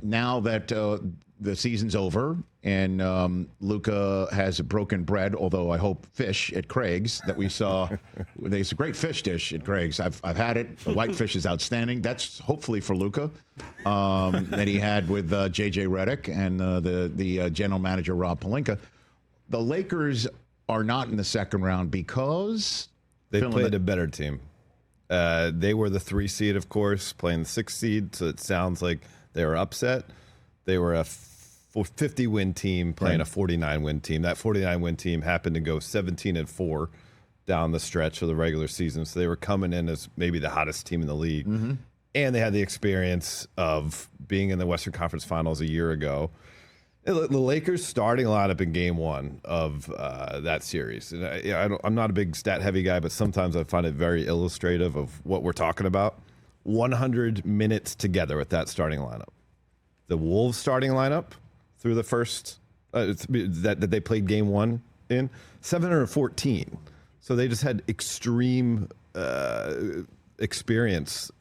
now that the season's over and Luka has broken bread, although I hope fish at Craig's that we saw. There's a great fish dish at Craig's. I've had it. The white fish is outstanding. That's hopefully for Luka that he had with J.J. Redick and the general manager, Rob Pelinka. The Lakers are not in the second round because they played a better team. They were the 3 seed, of course, playing the 6 seed, so it sounds like they were upset. They were a 50-win team playing a 49-win team. That 49-win team happened to go 17-4 down the stretch of the regular season, so they were coming in as maybe the hottest team in the league. Mm-hmm. And they had the experience of being in the Western Conference Finals a year ago. The Lakers starting lineup in Game 1 of that series. And I'm not a big stat-heavy guy, but sometimes I find it very illustrative of what we're talking about. 100 minutes together with that starting lineup. The Wolves starting lineup through the first that they played Game 1 in, 714. So they just had extreme experience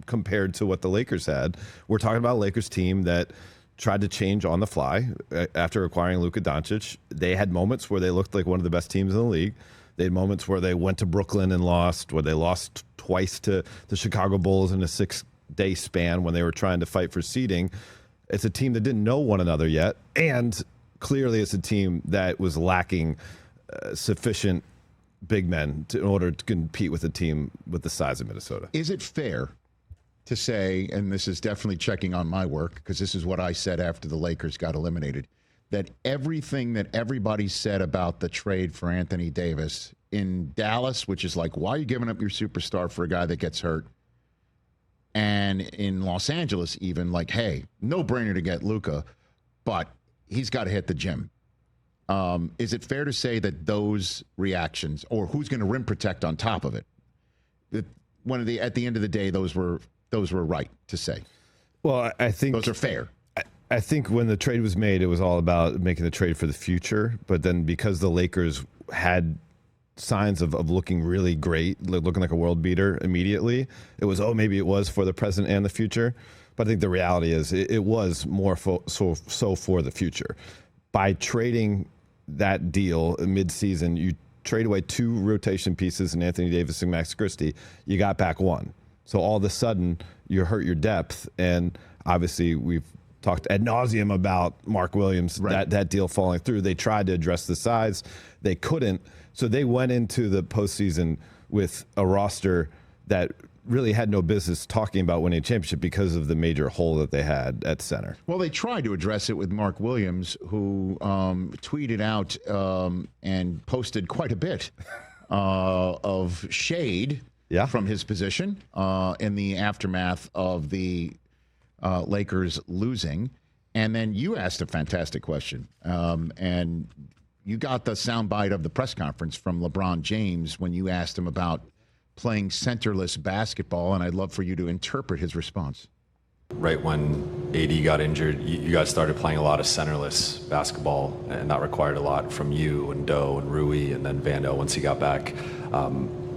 compared to what the Lakers had. We're talking about a Lakers team that tried to change on the fly after acquiring Luka Doncic. They had moments where they looked like one of the best teams in the league. They had moments where they went to Brooklyn and lost, where they lost twice to the Chicago Bulls in a 6-day span when they were trying to fight for seeding. It's a team that didn't know one another yet, and clearly it's a team that was lacking sufficient big men in order to compete with a team with the size of Minnesota. Is it fair to say, and this is definitely checking on my work, because this is what I said after the Lakers got eliminated, that everything that everybody said about the trade for Anthony Davis in Dallas, which is like, why are you giving up your superstar for a guy that gets hurt? And in Los Angeles, even like, hey, no brainer to get Luka, but he's got to hit the gym. Is it fair to say that those reactions, or who's going to rim protect on top of it, that at the end of the day, those were right to say? Well, I think those are fair. I think when the trade was made, it was all about making the trade for the future. But then because the Lakers had signs of looking really great, looking like a world beater immediately, it was, maybe it was for the present and the future. But I think the reality is it was more so for the future. By trading that deal mid-season, you trade away 2 rotation pieces in Anthony Davis and Max Christie. You got back 1. So all of a sudden, you hurt your depth. And obviously, we've talked ad nauseum about Mark Williams, right, that deal falling through. They tried to address the size. They couldn't. So they went into the postseason with a roster that really had no business talking about winning a championship because of the major hole that they had at center. Well, they tried to address it with Mark Williams, who tweeted out and posted quite a bit of shade from his position in the aftermath of the Lakers losing. And then you asked a fantastic question. And you got the soundbite of the press conference from LeBron James when you asked him about playing centerless basketball, and I'd love for you to interpret his response. Right when AD got injured, you guys started playing a lot of centerless basketball, and that required a lot from you and Doe and Rui and then Vando once he got back.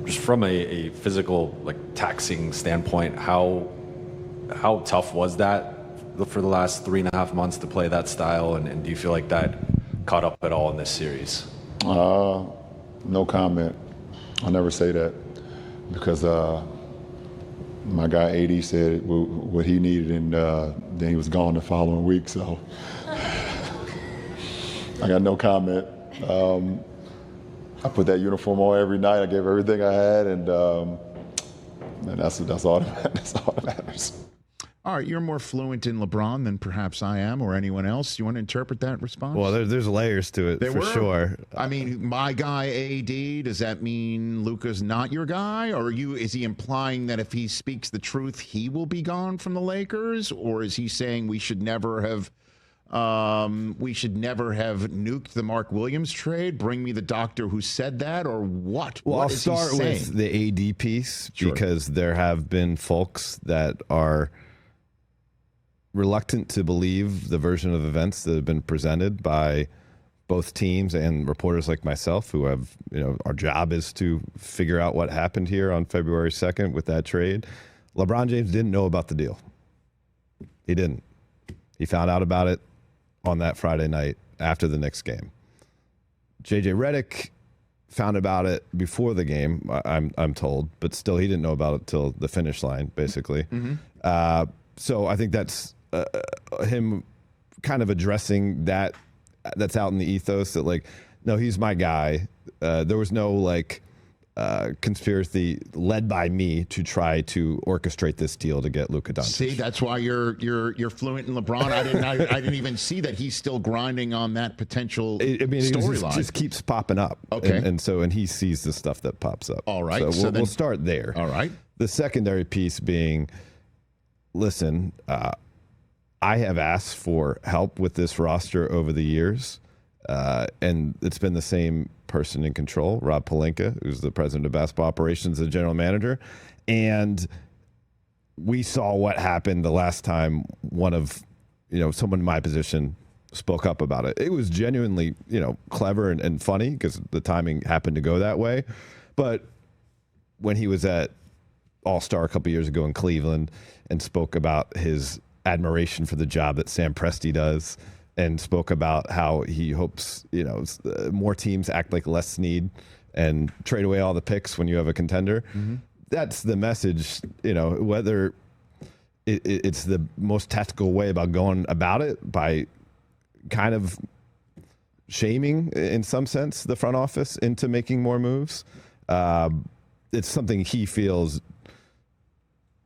Just from a physical, taxing standpoint, how tough was that for the last 3.5 months to play that style, and do you feel like that caught up at all in this series? No comment. I'll never say that, because my guy AD said what he needed, and then he was gone the following week. So I got no comment. I put that uniform on every night. I gave everything I had, and that's all that matters. All right, you're more fluent in LeBron than perhaps I am or anyone else. You want to interpret that response? Well, there's layers to it for sure. I mean, my guy AD, does that mean Luka's not your guy? Or is he implying that if he speaks the truth, he will be gone from the Lakers? Or is he saying we should never have nuked the Mark Williams trade? Bring me the doctor who said that, or what? Well, what I'll start with the AD piece, because there have been folks that are reluctant to believe the version of events that have been presented by both teams and reporters like myself, who have, our job is to figure out what happened here on February 2nd with that trade. LeBron James didn't know about the deal. He didn't. He found out about it on that Friday night after the Knicks game. JJ Redick found about it before the game, I'm told, but still he didn't know about it till the finish line, basically. So I think that's him kind of addressing that. That's out in the ethos that, like, no, he's my guy. There was no like conspiracy led by me to try to orchestrate this deal to get Luka Doncic. See, that's why you're fluent in LeBron. I didn't even see that he's still grinding on that potential storyline. It just keeps popping up. Okay, and he sees the stuff that pops up. All right, so we'll start there. All right. The secondary piece being, listen, I have asked for help with this roster over the years, and it's been the same person in control, Rob Pelinka, who's the president of basketball operations, the general manager. And we saw what happened the last time one of, someone in my position spoke up about it. It was genuinely, clever and funny because the timing happened to go that way. But when he was at All-Star a couple years ago in Cleveland and spoke about his admiration for the job that Sam Presti does, and spoke about how he hopes, more teams act like Les Snead and trade away all the picks when you have a contender. That's the message, whether it's the most tactical way about going about it by kind of shaming, in some sense, the front office into making more moves. It's something he feels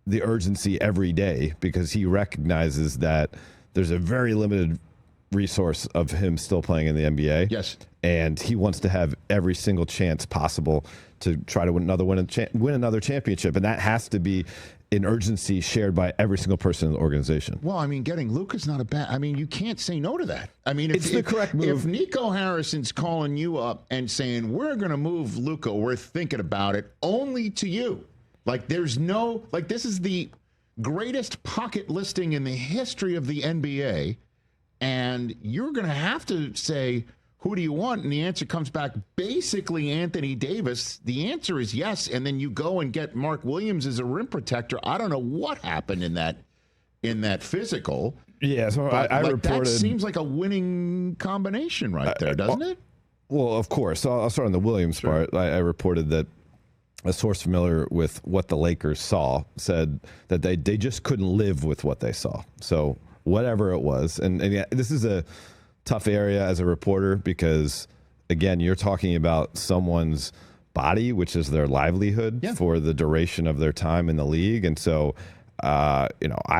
the urgency every day because he recognizes that there's a very limited resource of him still playing in the NBA. Yes. And he wants to have every single chance possible to try to win another championship. And that has to be an urgency shared by every single person in the organization. Well, I mean, getting Luka's not a bad. I mean, you can't say no to that. I mean, it's the correct move. If Nico Harrison's calling you up and saying, we're going to move Luka, we're thinking about it, only to you. Like, there's no, like, this is the greatest pocket listing in the history of the NBA. And you're going to have to say, who do you want? And the answer comes back basically Anthony Davis. The answer is yes. And then you go and get Mark Williams as a rim protector. I don't know what happened in that physical. Yeah, so I reported. That seems like a winning combination right there, doesn't it? Well, of course. So I'll start on the Williams part. I reported that a source familiar with what the Lakers saw said that they just couldn't live with what they saw. So whatever it was. And yeah, this is a tough area as a reporter because, again, you're talking about someone's body, which is their livelihood for the duration of their time in the league. And so, I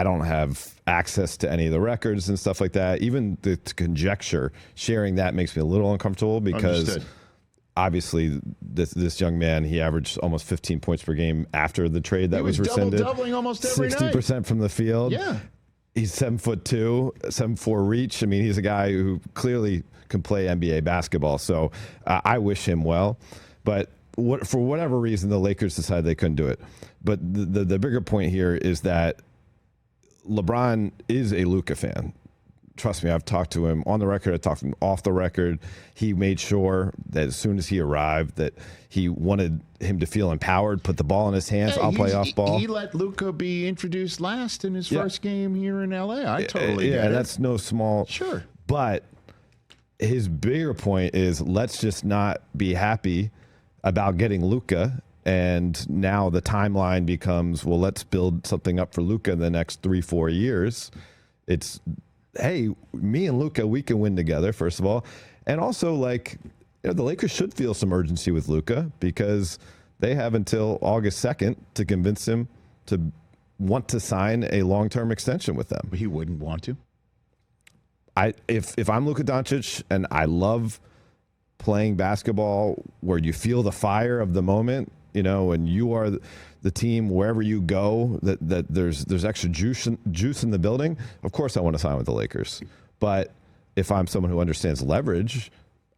don't have access to any of the records and stuff like that. Even the conjecture, sharing that makes me a little uncomfortable because obviously this young man, he averaged almost 15 points per game after the trade that was rescinded. Doubling almost every 60% from the field. Yeah. He's 7'2", 7'4" reach. I mean, he's a guy who clearly can play NBA basketball. So I wish him well. But for whatever reason, the Lakers decided they couldn't do it. But the bigger point here is that LeBron is a Luka fan. Trust me, I've talked to him on the record. I talked to him off the record. He made sure that as soon as he arrived that he wanted him to feel empowered, put the ball in his hands. I'll play off ball. He let Luka be introduced last in his first game here in LA. I totally get it. That's no small. Sure. But his bigger point is let's just not be happy about getting Luka. And now the timeline becomes, well, let's build something up for Luka in the next 3-4 years. It's, hey, me and Luka, we can win together, first of all. And also, like, the Lakers should feel some urgency with Luka because they have until August 2nd to convince him to want to sign a long-term extension with them. He wouldn't want to. If I'm Luka Doncic and I love playing basketball where you feel the fire of the moment, and you are the team wherever you go, that there's extra juice in the building, of course I want to sign with the Lakers. But if I'm someone who understands leverage,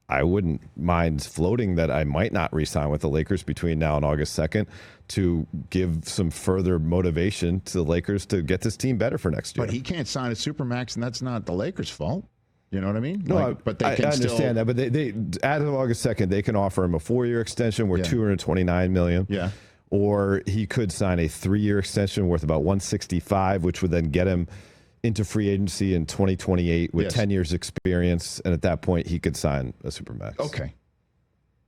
I wouldn't mind floating that I might not re-sign with the Lakers between now and August 2nd to give some further motivation to the Lakers to get this team better for next year. But he can't sign a Supermax, and that's not the Lakers' fault. You know what I mean? No, but they I can understand that. But they as of August 2nd, they can offer him a 4-year extension worth $229 million. Yeah. Or he could sign a 3-year extension worth about $165, which would then get him into free agency in 2028 with Yes. 10 years experience, and at that point he could sign a supermax. Okay.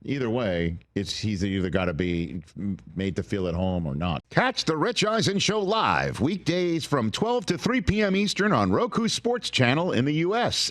Either way, he's either got to be made to feel at home or not. Catch the Rich Eisen Show live weekdays from 12 to 3 p.m. Eastern on Roku Sports Channel in the U.S.